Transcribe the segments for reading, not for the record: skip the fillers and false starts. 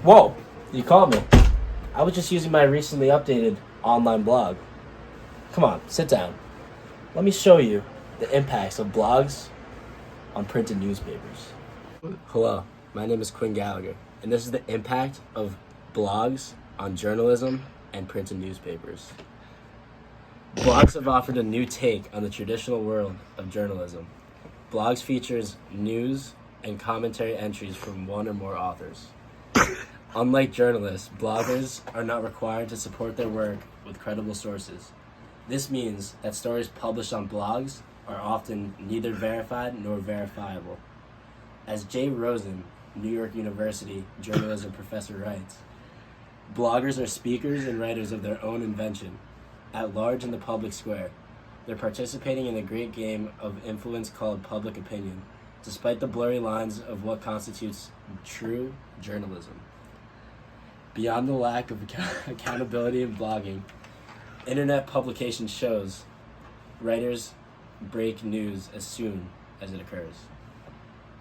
Whoa, you called me. I was just using my recently updated online blog. Come on, sit down. Let me show you the impacts of blogs on printed newspapers. Hello, my name is Quinn Gallagher, and this is the impact of blogs on journalism and printed newspapers. Blogs have offered a new take on the traditional world of journalism. Blogs features news and commentary entries from one or more authors. Unlike journalists, bloggers are not required to support their work with credible sources. This means that stories published on blogs are often neither verified nor verifiable. As Jay Rosen, New York University journalism professor, writes, bloggers are speakers and writers of their own invention, at large in the public square. They're participating in a great game of influence called public opinion, despite the blurry lines of what constitutes true journalism. Beyond the lack of accountability in blogging, internet publication shows writers break news as soon as it occurs.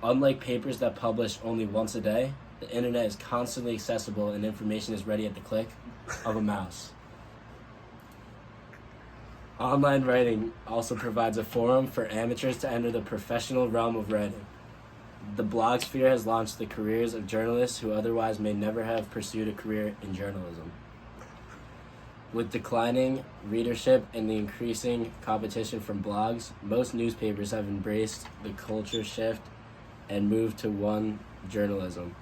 Unlike papers that publish only once a day, the internet is constantly accessible and information is ready at the click of a mouse. Online writing also provides a forum for amateurs to enter the professional realm of writing. The blogosphere has launched the careers of journalists who otherwise may never have pursued a career in journalism. With declining readership and the increasing competition from blogs, most newspapers have embraced the culture shift and moved to one journalism.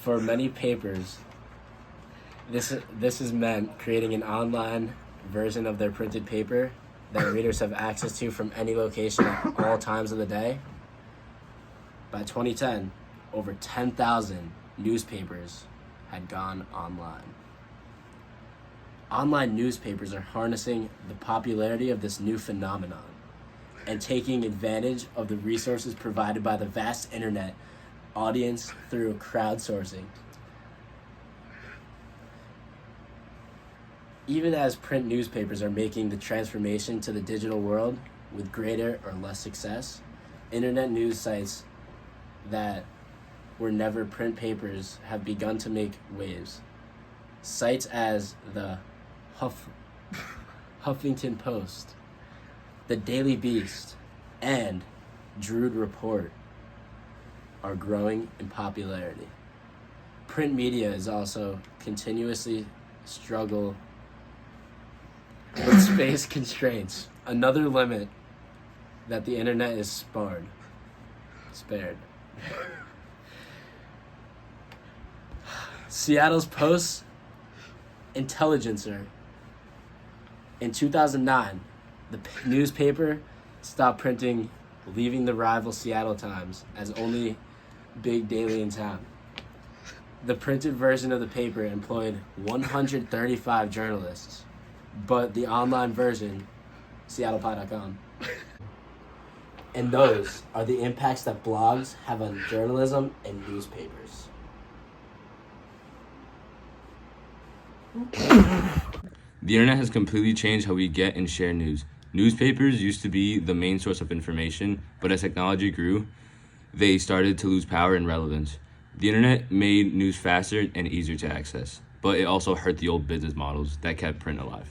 For many papers, this has meant creating an online version of their printed paper that readers have access to from any location at all times of the day. By 2010, over 10,000 newspapers had gone online. Online newspapers are harnessing the popularity of this new phenomenon and taking advantage of the resources provided by the vast internet audience through crowdsourcing. Even as print newspapers are making the transformation to the digital world with greater or less success, internet news sites that were never print papers have begun to make waves. Sites as the Huffington Post, the Daily Beast, and Drudge Report are growing in popularity. Print media is also continuously struggle with space constraints, another limit that the internet is spared. Seattle's Post Intelligencer. In 2009, the newspaper stopped printing, leaving the rival Seattle Times as only big daily in town. The printed version of the paper employed 135 journalists, but the online version, SeattlePie.com. And those are the impacts that blogs have on journalism and newspapers. The internet has completely changed how we get and share news. Newspapers used to be the main source of information, but as technology grew, they started to lose power and relevance. The internet made news faster and easier to access, but it also hurt the old business models that kept print alive.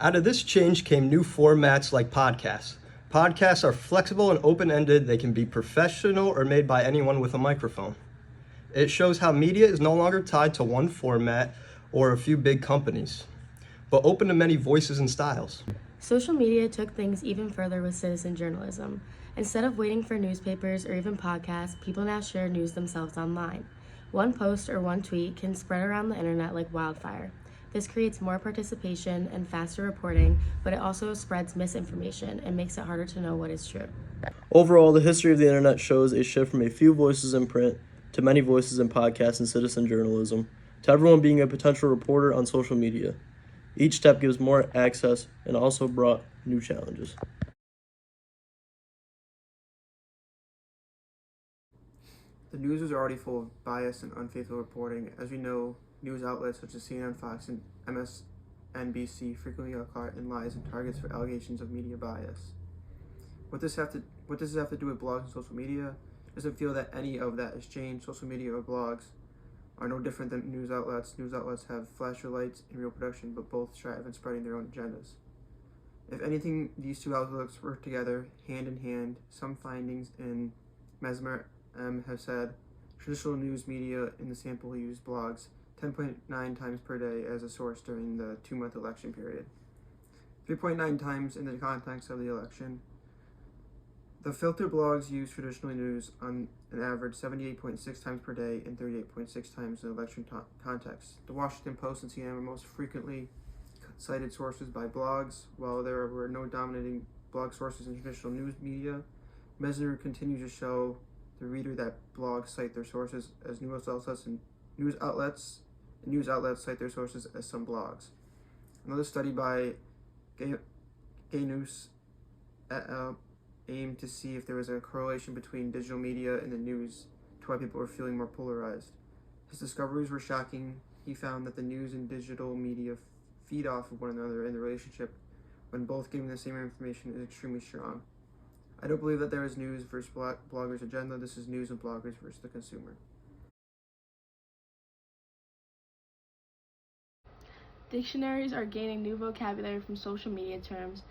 Out of this change came new formats like podcasts. Podcasts are flexible and open-ended. They can be professional or made by anyone with a microphone. It shows how media is no longer tied to one format or a few big companies, but open to many voices and styles. Social media took things even further with citizen journalism. Instead of waiting for newspapers or even podcasts, people now share news themselves online. One post or one tweet can spread around the internet like wildfire. This creates more participation and faster reporting, but it also spreads misinformation and makes it harder to know what is true. Overall, the history of the internet shows a shift from a few voices in print to many voices in podcasts and citizen journalism, to everyone being a potential reporter on social media. Each step gives more access and also brought new challenges. The news was already full of bias and unfaithful reporting. As we know, news outlets such as CNN, Fox, and MSNBC frequently got caught in lies and targets for allegations of media bias. What does this have to do with blogs and social media? doesn't feel that any of that has changed. Social media or blogs are no different than news outlets. News outlets have flasher lights in real production, but both strive in spreading their own agendas. If anything, these two outlets work together, hand in hand. Some findings in Mesmer have said traditional news media in the sample used blogs 10.9 times per day as a source during the 2-month election period. 3.9 times in the context of the election. The filter blogs use traditional news on an average 78.6 times per day and 38.6 times in election context. The Washington Post and CNN were most frequently cited sources by blogs. While there were no dominating blog sources in traditional news media, Mesner continues to show the reader that blogs cite their sources as news outlets cite their sources as some blogs. Another study by Gaynus et al. Aimed to see if there was a correlation between digital media and the news to why people were feeling more polarized. His discoveries were shocking. He found that the news and digital media feed off of one another, and the relationship when both giving the same information is extremely strong. I don't believe that there is news versus bloggers' agenda. This is news and bloggers versus the consumer. Dictionaries are gaining new vocabulary from social media terms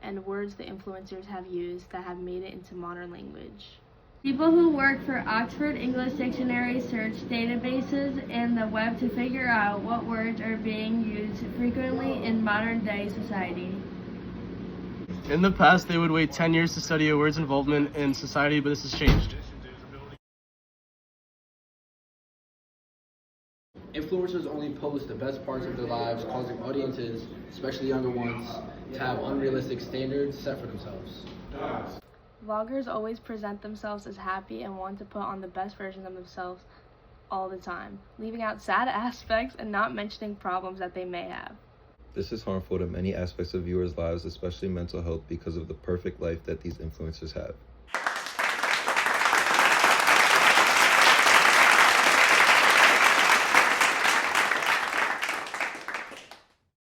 and words the influencers have used that have made it into modern language. People who work for Oxford English Dictionary search databases and the web to figure out what words are being used frequently in modern-day society. In the past, they would wait 10 years to study a word's involvement in society, but this has changed. Influencers only post the best parts of their lives, causing audiences, especially younger ones, to have unrealistic standards set for themselves. Vloggers always present themselves as happy and want to put on the best version of themselves all the time, leaving out sad aspects and not mentioning problems that they may have. This is harmful to many aspects of viewers' lives, especially mental health, because of the perfect life that these influencers have.